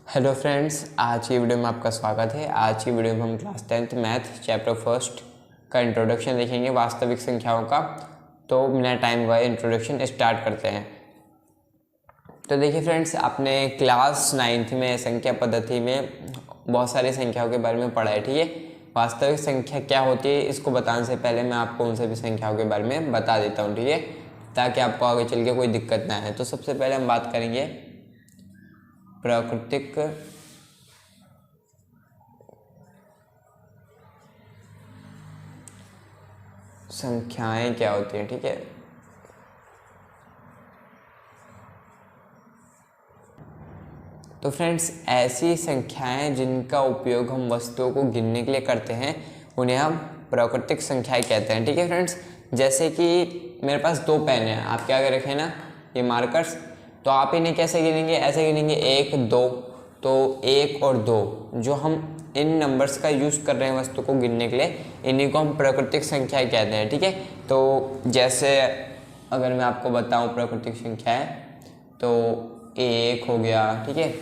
Hello friends, आज की video में आपका स्वागत है। आज की वीडियो में हम class 10th math chapter first का इंट्रोडक्शन देखेंगे, वास्तविक संख्याओं का। तो बिना टाइम गवाए इंट्रोडक्शन स्टार्ट करते हैं। तो देखिए फ्रेंड्स, आपने क्लास 9th में संख्या पद्धति में बहुत सारी संख्याओं के बारे में पढ़ा है, ठीक है। वास्तविक संख्या क्या होती है इसको बताने से पहले मैं आपको उन सभी संख्याओं के बारे में बता देता हूँ, ठीक है, ताकि आपको आगे चल के कोई दिक्कत ना आए। तो सबसे पहले हम बात करेंगे प्राकृतिक संख्याएं क्या होती हैं, ठीक है। तो फ्रेंड्स, ऐसी संख्याएं जिनका उपयोग हम वस्तुओं को गिनने के लिए करते हैं उन्हें हम प्राकृतिक संख्याएं कहते हैं, ठीक है फ्रेंड्स। जैसे कि मेरे पास दो पेन हैं, आप क्या कर रखे हैं ना, ये मार्कर्स। तो आप इन्हें कैसे गिनेंगे, ऐसे गिनेंगे 1 2। तो 1 और 2 जो हम इन नंबर्स का यूज़ कर रहे हैं वस्तु को गिनने के लिए, इन्हीं को हम प्राकृतिक संख्याएं कहते हैं, ठीक है। तो जैसे अगर मैं आपको बताऊं प्राकृतिक संख्याएं, तो 1 हो गया, ठीक है,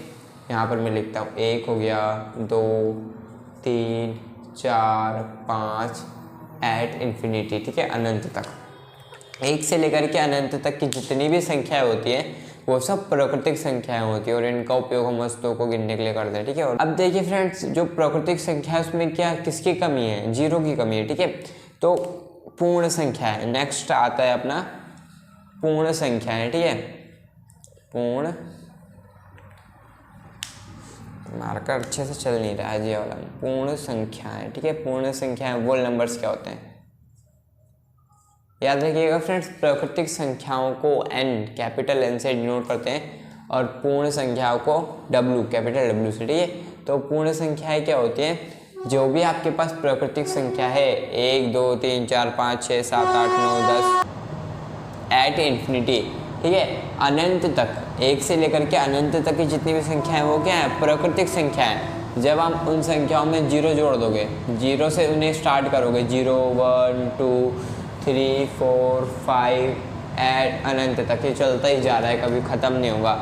यहाँ पर मैं लिखता हूँ 1 हो गया, 2 3 4 5 एट इन्फिनिटी, ठीक है, अनंत तक। 1 से लेकर के अनंत तक की जितनी भी संख्याएं होती हैं वो सब प्राकृतिक संख्याएं होती है और इनका उपयोग हम वस्तुओं को गिनने के लिए करते हैं, ठीक है। और अब देखिए फ्रेंड्स, जो प्राकृतिक संख्या है उसमें क्या किसकी कमी है, जीरो की कमी है, ठीक है। तो पूर्ण संख्या है, नेक्स्ट आता है अपना पूर्ण संख्या है, ठीक है। पूर्ण मार्कर अच्छे से चल नहीं रहा है जी वाला। पूर्ण संख्या है, ठीक है। पूर्ण संख्या है, वोल नंबर्स क्या होते हैं याद रखिएगा फ्रेंड्स। प्राकृतिक संख्याओं को n कैपिटल N से डिनोट करते हैं और पूर्ण संख्याओं को W कैपिटल W से, ठीक है। तो पूर्ण संख्याएं क्या होती हैं, जो भी आपके पास प्राकृतिक संख्या है 1 2 3 4 5 6 7 8 9 10 एट इन्फिनिटी, ठीक है, अनंत तक, 1 से लेकर के अनंत तक की जितनी भी संख्या है वो क्या है, प्राकृतिक संख्या है। जब आप उन संख्याओं में जीरो जोड़ दोगे, जीरो से उन्हें स्टार्ट करोगे, 0 1 2 3 4 5 एट अनंत तक, ये चलता ही जा रहा है, कभी ख़त्म नहीं होगा,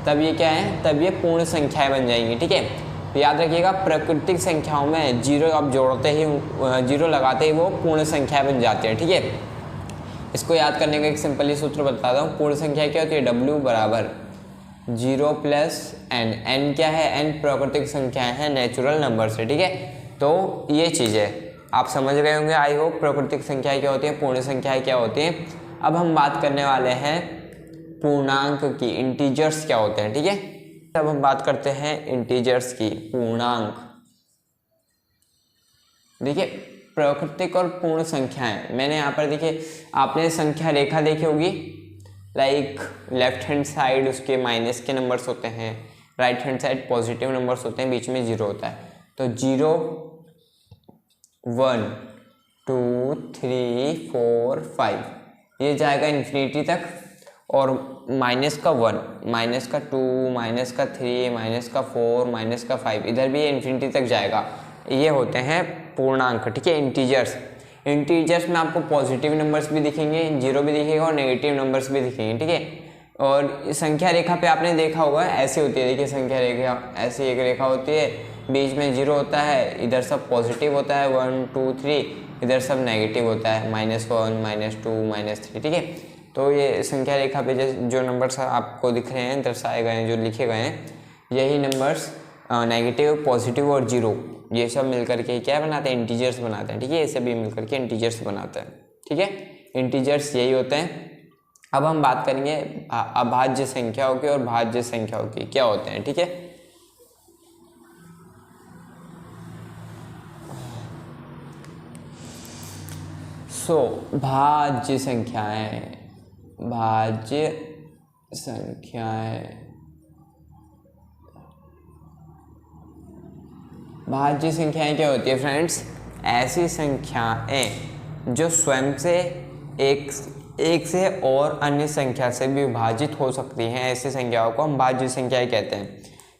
तब ये क्या है, तब ये पूर्ण संख्याएं बन जाएंगी, ठीक है। तो याद रखिएगा, प्राकृतिक संख्याओं में जीरो आप जोड़ते ही, जीरो लगाते ही वो पूर्ण संख्या बन जाती है, ठीक है। इसको याद करने का एक सिंपल ही सूत्र बताता हूँ। पूर्ण संख्या क्या होती है, W बराबर 0 प्लस n। n क्या है, n प्राकृतिक संख्या है, नेचुरल नंबर से, ठीक है। तो ये चीज़ है, आप समझ गए होंगे आई होप, प्राकृतिक संख्याएं क्या होती हैं, पूर्ण संख्याएं क्या होती हैं। अब हम बात करने वाले हैं पूर्णांक की, इंटीजर्स क्या होते हैं, ठीक है। अब हम बात करते हैं इंटीजर्स की, पूर्णांक। देखिए, प्राकृतिक और पूर्ण संख्याएं, मैंने यहाँ पर देखिए, आपने संख्या रेखा देखी होगी, लाइक लेफ्ट हैंड साइड उसके माइनस के नंबर्स होते हैं, right hand side positive numbers होते हैं, बीच में जीरो होता है। तो 0 1 2 3 4 5 ये जाएगा इन्फिनिटी तक, और माइनस का 1 माइनस का 2 माइनस का 3 माइनस का 4 माइनस का 5 इधर भी ये इन्फिनिटी तक जाएगा। ये होते हैं पूर्णांक, ठीक है, इंटीजर्स। इंटीजर्स में आपको पॉजिटिव नंबर्स भी दिखेंगे, जीरो भी दिखेगा और नेगेटिव नंबर्स भी दिखेंगे, ठीक है। और संख्या रेखा पे आपने देखा होगा ऐसी होती है, देखिए संख्या रेखा ऐसी एक रेखा होती है, बीच में जीरो होता है, इधर सब पॉजिटिव होता है 1 2 3, इधर सब नेगेटिव होता है -1 -2 -3, ठीक है। तो ये संख्या रेखा पे जो नंबर्स आपको दिख रहे हैं, दर्शाए गए हैं, जो लिखे गए हैं, यही नंबर्स नेगेटिव पॉजिटिव और जीरो ये सब मिलकर के क्या बनाते हैं, इंटीजर्स बनाते हैं, ठीक है। ये सभी मिलकर के इंटीजर्स बनाते हैं, ठीक है। इंटीजर्स यही होते हैं। अब हम बात करेंगे अभाज्य संख्याओं की और भाज्य संख्याओं की, क्या होते हैं, ठीक है। भाज्य संख्याएं, भाज्य संख्याएं, भाज्य संख्याएं क्या होती है फ्रेंड्स, ऐसी संख्याएं जो स्वयं से एक से और अन्य संख्या से भी विभाजित हो सकती हैं, ऐसी संख्याओं को हम भाज्य संख्याएं कहते हैं।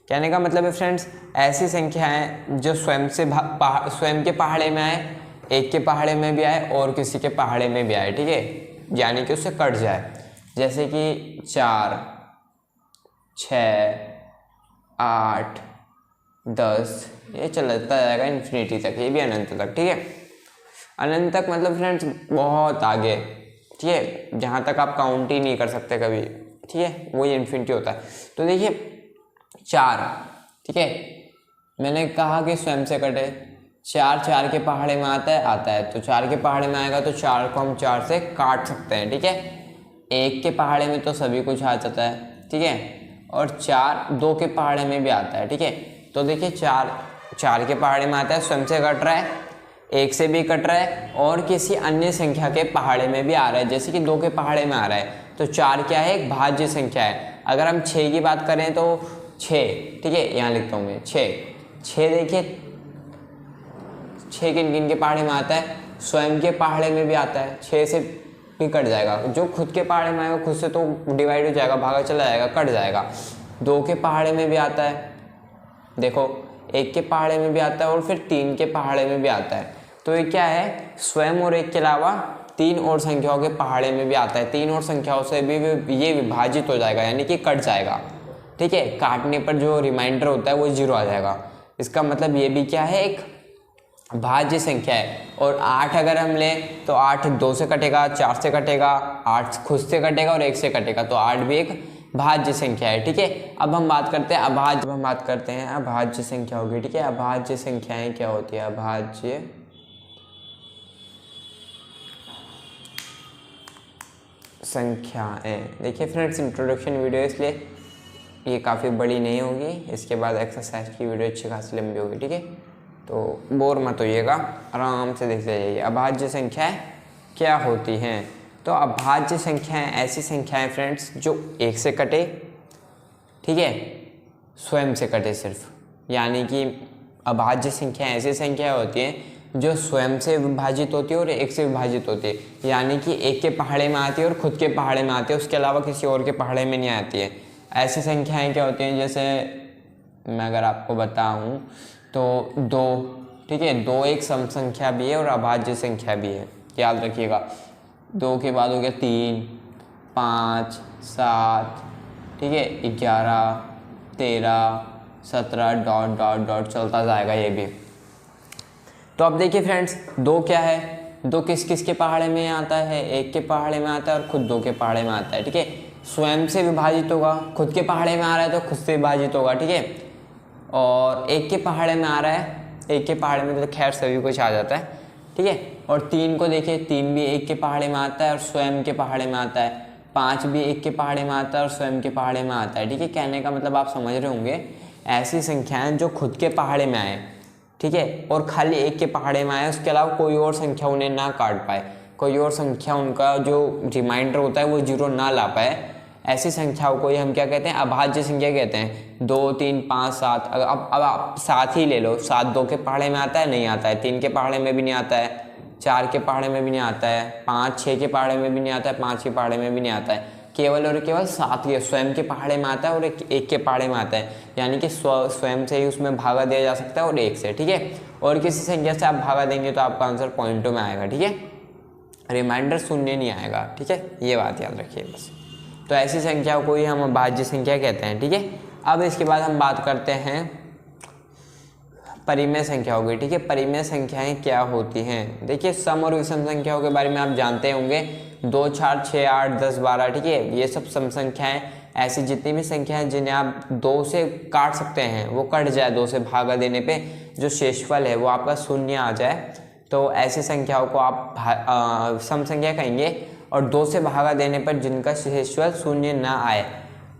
कहने का मतलब है फ्रेंड्स, ऐसी संख्याएं जो स्वयं स्वयं के पहाड़े में आए, एक के पहाड़े में भी आए और किसी के पहाड़े में भी आए, ठीक है, यानी कि उससे कट जाए। जैसे कि 4 6 8 10, ये चलता जाएगा इन्फिनिटी तक, ये भी अनंत तक, ठीक है। अनंत तक मतलब फ्रेंड्स बहुत आगे, ठीक है, जहाँ तक आप काउंट ही नहीं कर सकते कभी, ठीक है, वही इन्फिनिटी होता है। तो देखिए 4, ठीक है, मैंने कहा कि स्वयं से कटे, 4 के पहाड़े में आता है तो 4 के पहाड़े में आएगा तो 4 को हम 4 से काट सकते हैं, ठीक है। 1 के पहाड़े में तो सभी कुछ आ जाता है, ठीक है, और 2 के पहाड़े में भी आता है, ठीक है। तो देखिए 4 के पहाड़े में आता है, स्वयं से कट रहा है, 1 से भी कट रहा है, और किसी अन्य संख्या के पहाड़े में भी आ रहा है, जैसे कि 2 के पहाड़े में आ रहा है। तो 4 क्या है, एक भाज्य संख्या है। अगर हम 6 की बात करें तो 6, ठीक है, यहाँ लिखता हूँ मैं 6 देखिए 6 किन किन के पहाड़े में आता है, स्वयं के पहाड़े में भी आता है, 6 से भी कट जाएगा, जो खुद के पहाड़े में आएगा खुद से तो डिवाइड हो जाएगा, भागा चला जाएगा, कट जाएगा। 2 के पहाड़े में भी आता है, देखो 1 के पहाड़े में भी आता है, और फिर 3 के पहाड़े में भी आता है। तो ये क्या है, स्वयं और 1 के अलावा 3 और संख्याओं के पहाड़े में भी आता है, 3 और संख्याओं से भी ये विभाजित हो जाएगा, यानी कि कट जाएगा, ठीक है। काटने पर जो रिमाइंडर होता है वो 0 आ जाएगा। इसका मतलब ये भी क्या है, एक भाज्य संख्या है। और 8 अगर हम लें तो 8 2 से कटेगा, 4 से कटेगा, 8 खुद से कटेगा और 1 से कटेगा, तो 8 भी एक भाज्य संख्या है, ठीक है। अब हम बात करते हैं अभाज्य संख्या होगी, ठीक है। अभाज्य संख्याएं क्या होती है, अभाज्य संख्याएं। देखिए फ्रेंड्स, इंट्रोडक्शन वीडियो इसलिए ये काफ़ी बड़ी नहीं होगी, इसके बाद एक्सरसाइज की वीडियो अच्छी खासी लंबी होगी, ठीक है। तो बोर मत होइएगा, आराम से देखते जाइए। अभाज्य संख्याएं क्या होती हैं, तो अभाज्य संख्याएं ऐसी संख्याएं फ्रेंड्स जो 1 से कटे, ठीक है, स्वयं से कटे सिर्फ, यानी कि अभाज्य संख्याएं ऐसी संख्याएं होती हैं जो स्वयं से विभाजित होती है और 1 से विभाजित होती है, यानी कि 1 के पहाड़े में आती है और खुद के पहाड़े में आती है, उसके अलावा किसी और के पहाड़े में नहीं आती है। ऐसी संख्याएं क्या होती हैं, जैसे मैं अगर आपको बताऊं तो 2, ठीक है, 2 एक सम संख्या भी है और अभाज्य संख्या भी है, याद रखिएगा। 2 के बाद हो गया 3, 5, 7, ठीक है, 11, 13, 17 डॉट डॉट डॉट चलता जाएगा ये भी। तो अब देखिए फ्रेंड्स, 2 क्या है, 2 किस किस के पहाड़े में आता है, 1 के पहाड़े में आता है और खुद 2 के पहाड़े में आता है, ठीक है। स्वयं से विभाजित होगा, खुद के पहाड़े में आ रहा है तो खुद से विभाजित होगा, ठीक है। और 1 के पहाड़े में आ रहा है, 1 के पहाड़े में तो खैर सभी कुछ आ जाता है, ठीक है। और 3 को देखिए, 3 भी 1 के पहाड़े में आता है और स्वयं के पहाड़े में आता है। 5 भी 1 के पहाड़े में आता है और स्वयं के पहाड़े में आता है, ठीक है। कहने का मतलब आप समझ रहे होंगे, ऐसी संख्याएं जो खुद के पहाड़े में आए, ठीक है, और खाली 1 के पहाड़े में आए, उसके अलावा कोई और संख्या उन्हें ना काट पाए, कोई और संख्या उनका जो रिमाइंडर होता है वो 0 ना ला पाए, ऐसी संख्याओं को ही हम क्या कहते हैं, अभाज्य संख्या कहते हैं। 2, 3, 5, 7, अब आप 7 ही ले लो, 7 2 के पहाड़े में आता है, नहीं आता है, 3 के पहाड़े में भी नहीं आता है, 4 के पहाड़े में भी नहीं आता है, 5, 6 के पहाड़े में भी नहीं आता है, 5 के पहाड़े में भी नहीं आता है, केवल और केवल 7 के स्वयं के पहाड़े में आता है और 1 के पहाड़े में आता है, यानी कि स्वयं से ही उसमें भागा दिया जा सकता है और 1 से, ठीक है। और किसी संख्या से आप भागा देंगे तो आपका आंसर पॉइंटों में आएगा, ठीक है, रिमाइंडर शून्य नहीं आएगा, ठीक है, ये बात याद रखिए बस। तो ऐसी संख्याओं को ही हम अभाज्य संख्या कहते हैं, ठीक है। अब इसके बाद हम बात करते हैं परिमेय संख्या होगी, ठीक है। परिमेय संख्याएं क्या होती हैं, देखिए सम और विषम संख्याओं के बारे में आप जानते होंगे, 2, 4, 6, 8, 10, 12, ठीक है, ये सब सम संख्याएं, ऐसी जितनी भी संख्याएं जिन्हें आप 2 से काट सकते हैं, वो कट जाए 2 से भागा देने पे, जो शेषफल है वो आपका शून्य आ जाए, तो ऐसी संख्याओं को आप सम संख्या कहेंगे। और 2 से भागा देने पर जिनका शेषफल शून्य ना आए,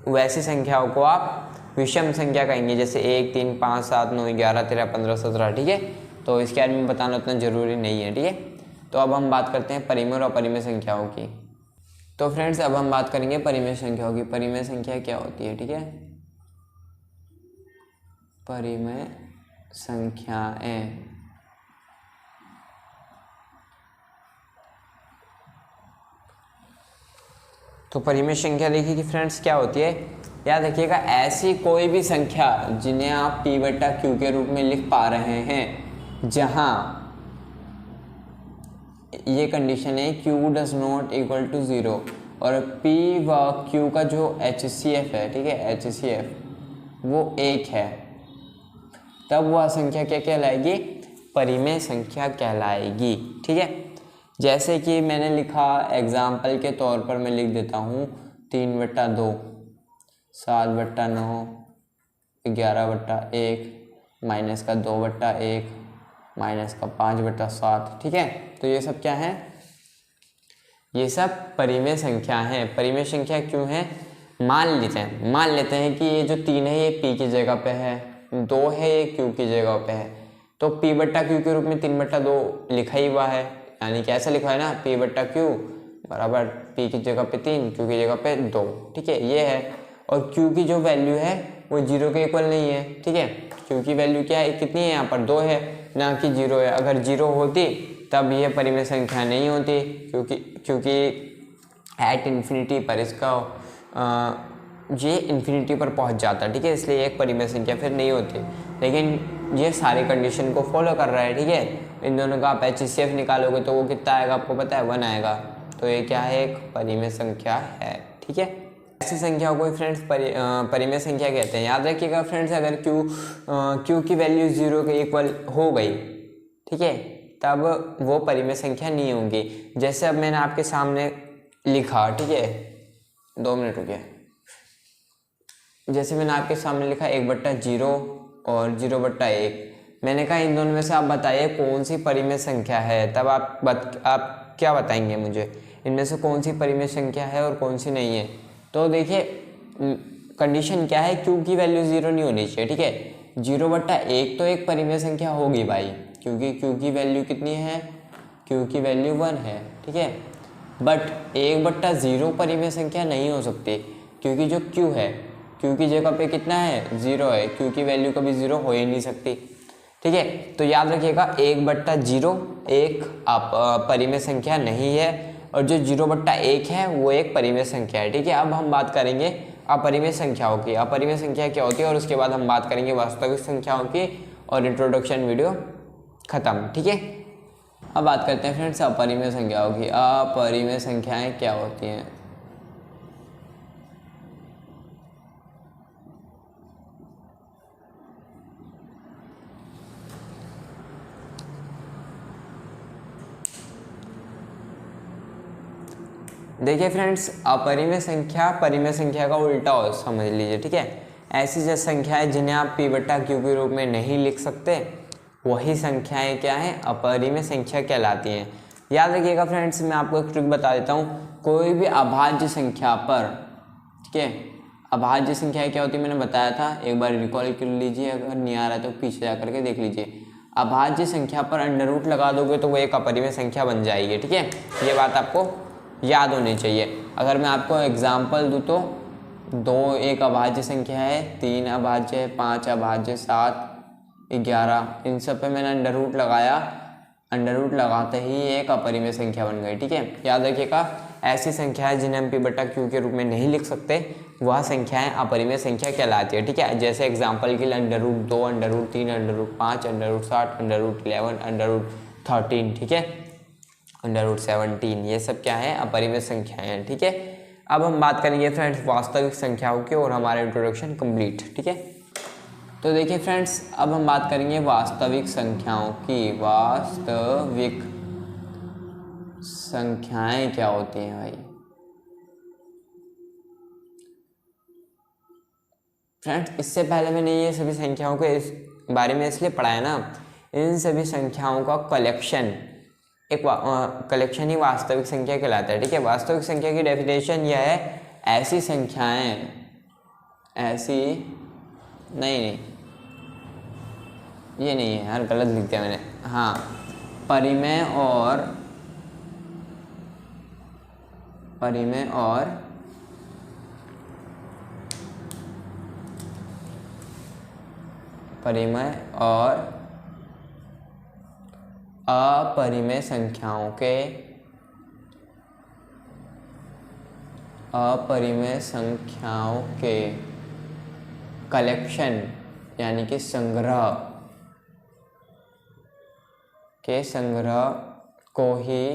वैसी संख्याओं को आप विषम संख्या कहेंगे, जैसे 1, 3, 5, 7, 9, 11, 13, 15, 17, ठीक है। तो इसके बारे में बताना उतना ज़रूरी नहीं है, ठीक है। तो अब हम बात करते हैं परिमेय और अपरिमेय संख्याओं की। तो फ्रेंड्स, अब हम बात करेंगे परिमेय संख्याओं की। परिमेय संख्या क्या होती है, ठीक है, परिमेय संख्याएं तो परिमेय संख्या देखिए कि फ्रेंड्स क्या होती है, याद रखिएगा, ऐसी कोई भी संख्या जिन्हें आप p/q के रूप में लिख पा रहे हैं, जहां ये कंडीशन है q does not equal to 0 और p व q का जो HCF है, ठीक है, HCF वो 1 है, तब वह संख्या क्या कहलाएगी, परिमेय संख्या कहलाएगी। ठीक है, जैसे कि मैंने लिखा एग्जाम्पल के तौर पर मैं लिख देता हूँ 3/2, 7/9, 11/1, माइनस का 2/1, माइनस का 5/7। ठीक है, तो ये सब क्या है, ये सब परिमेय संख्या है। परिमेय संख्या क्यों है, मान लेते हैं कि ये जो 3 है ये p की जगह पे है, 2 है ये q की जगह पे है, तो p/q के रूप में 3/2 लिखा ही हुआ है, यानी कैसे लिखा है ना, p/q बराबर p की जगह पे 3, q की जगह पे 2। ठीक है, ये है। और q की जो वैल्यू है वो 0 के इक्वल नहीं है। ठीक है, q की वैल्यू क्या है, कितनी है, यहाँ पर 2 है, ना कि 0 है। अगर 0 होती तब ये परिमेय संख्या नहीं होती, क्योंकि एट इन्फिनिटी पर इसका ये इन्फिनिटी पर पहुंच जाता। ठीक है, इसलिए एक परिमेय संख्या फिर नहीं होती, लेकिन ये सारी कंडीशन को फॉलो कर रहा है। ठीक है, इन दोनों का आप HCF निकालोगे तो वो कितना आएगा, आपको पता है, 1 आएगा। तो ये क्या है, एक परिमेय संख्या है। ठीक है, ऐसी संख्या को फ्रेंड्स परिमेय संख्या कहते हैं। याद रखिएगा फ्रेंड्स, अगर q की वैल्यू 0 के इक्वल हो गई, ठीक है, तब वो परिमेय संख्या नहीं होगी। जैसे अब मैंने आपके सामने लिखा, ठीक है, 2 मिनट रुकिए, जैसे मैंने आपके सामने लिखा 1/0 और 0/1, मैंने कहा इन दोनों में से आप बताइए कौन सी परिमेय संख्या है। तब आप क्या बताएंगे मुझे, इनमें से कौन सी परिमेय संख्या है और कौन सी नहीं है। तो देखिए कंडीशन क्या है, q की वैल्यू 0 नहीं होनी चाहिए। ठीक है, 0/1 तो एक परिमेय संख्या होगी भाई, क्योंकि q की वैल्यू कितनी है, q की वैल्यू 1 है। ठीक है, बट 1/0 परिमेय संख्या नहीं हो सकती, क्योंकि जो q है, q की जगह पे कितना है, 0 है, q की वैल्यू कभी 0 हो ही नहीं सकती। ठीक है, तो याद रखिएगा 1/0 एक परिमेय संख्या नहीं है, और जो 0/1 है वो एक परिमेय संख्या है। ठीक है, अब हम बात करेंगे अपरिमेय संख्याओं की। अपरिमेय संख्या क्या होती है, और उसके बाद हम बात करेंगे वास्तविक संख्याओं की, और इंट्रोडक्शन वीडियो खत्म। ठीक है, अब बात करते हैं फ्रेंड्स अपरिमेय संख्याओं की। अपरिमेय संख्याएं क्या होती हैं। देखिए फ्रेंड्स, अपरिमेय संख्या परिमेय संख्या का उल्टा हो समझ लीजिए। ठीक है, ऐसी जो संख्याएं जिन्हें आप p/q के रूप में नहीं लिख सकते, वही संख्याएं क्या हैं, अपरिमेय संख्या कहलाती हैं। याद रखिएगा फ्रेंड्स, मैं आपको एक ट्रिक बता देता हूँ। कोई भी अभाज्य संख्या पर, ठीक है, अभाज्य संख्या क्या होती है मैंने बताया था, एक बार रिकॉल कर लीजिए, अगर नहीं आ रहा तो पीछे जा करके देख लीजिए। अभाज्य संख्या पर अंडर रूट लगा दोगे तो वो एक अपरिमेय संख्या बन जाएगी। ठीक है, ये बात आपको याद होनी चाहिए। अगर मैं आपको एग्जाम्पल दूँ तो 2 एक अभाज्य संख्या है, 3 अभाज्य है, 5 अभाज्य, 7, 11, इन सब पे मैंने अंडर रूट लगाते ही एक अपरिमेय संख्या बन गई। ठीक है, याद रखिएगा ऐसी संख्याएं जिन्हें हम p/q के रूप में नहीं लिख सकते, वह संख्याएं अपरिमेय संख्या कहलाती है। ठीक है, जैसे एग्जाम्पल के लिए under root 2, under root 3, under root 5, under root 60, under root 11, under root 13, ठीक है, अंडर रूट 17, ये सब क्या है, अपरिमेय संख्याएं हैं। ठीक है, अब हम बात करेंगे फ्रेंड्स वास्तविक संख्याओं की, और हमारा इंट्रोडक्शन कंप्लीट। ठीक है, तो देखिए फ्रेंड्स, अब हम बात करेंगे वास्तविक संख्याओं की। वास्तविक संख्याएं क्या होती हैं भाई। फ्रेंड्स, इससे पहले मैंने ये सभी संख्याओं के इस बारे में इसलिए पढ़ाया ना, इन सभी संख्याओं का कलेक्शन, एक कलेक्शन ही वास्तविक संख्या कहलाता है। ठीक है, वास्तविक संख्या की डेफिनेशन यह है, ऐसी संख्याएं, ऐसी नहीं, ये नहीं है यार, गलत लिख दिया मैंने। हाँ, परिमेय और अपरिमेय संख्याओं के कलेक्शन, यानी कि संग्रह को ही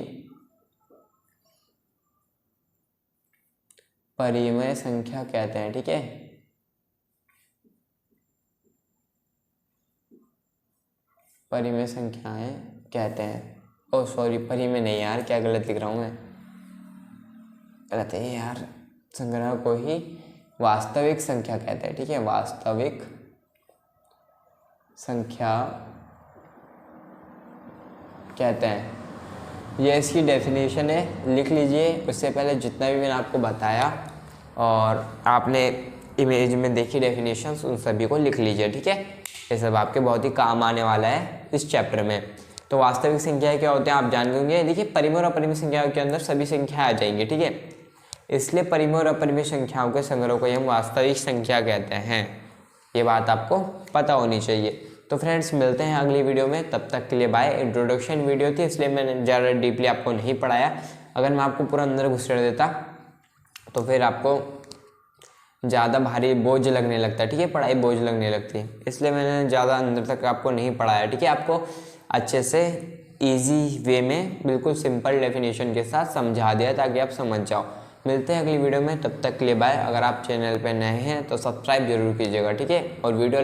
परिमेय संख्या कहते हैं। ठीक है, परिमेय संख्याएं कहते हैं। ओ सॉरी, परिमेय नहीं यार, क्या गलत लिख रहा हूँ मैं, गलत है यार। संग्रह को ही वास्तविक संख्या कहते हैं, ठीक है, वास्तविक संख्या कहते हैं। ये इसकी डेफिनेशन है, लिख लीजिए। उससे पहले जितना भी मैंने आपको बताया और आपने इमेज में देखी डेफिनेशंस, उन सभी को लिख लीजिए, ठीक है। ये सब आपके बहुत ही काम आने वाला है इस चैप्टर में। तो वास्तविक संख्याएं क्या होते हैं आप जान लेंगे। देखिए, परिमेय और अपरिमेय संख्याओं के अंदर सभी संख्याएं आ जाएंगी, ठीक है। इसलिए परिमेय और अपरिमेय संख्याओं के संग्रह को हम वास्तविक संख्या कहते हैं। ये बात आपको पता होनी चाहिए। तो फ्रेंड्स, मिलते हैं अगली वीडियो में, तब तक के लिए बाय। इंट्रोडक्शन वीडियो थी, इसलिए मैंने ज़्यादा डीपली आपको नहीं पढ़ाया। अगर मैं आपको पूरा अंदर घुसेड़ देता तो फिर आपको ज़्यादा भारी बोझ लगने लगता है, ठीक है, पढ़ाई बोझ लगने लगती है। इसलिए मैंने ज़्यादा अंदर तक आपको नहीं पढ़ाया, ठीक है। आपको अच्छे से इजी वे में बिल्कुल सिंपल डेफिनेशन के साथ समझा दिया ताकि आप समझ जाओ। मिलते हैं अगली वीडियो में, तब तक के लिए बाय। अगर आप चैनल पे नए हैं तो सब्सक्राइब जरूर कीजिएगा, ठीक है। और वीडियो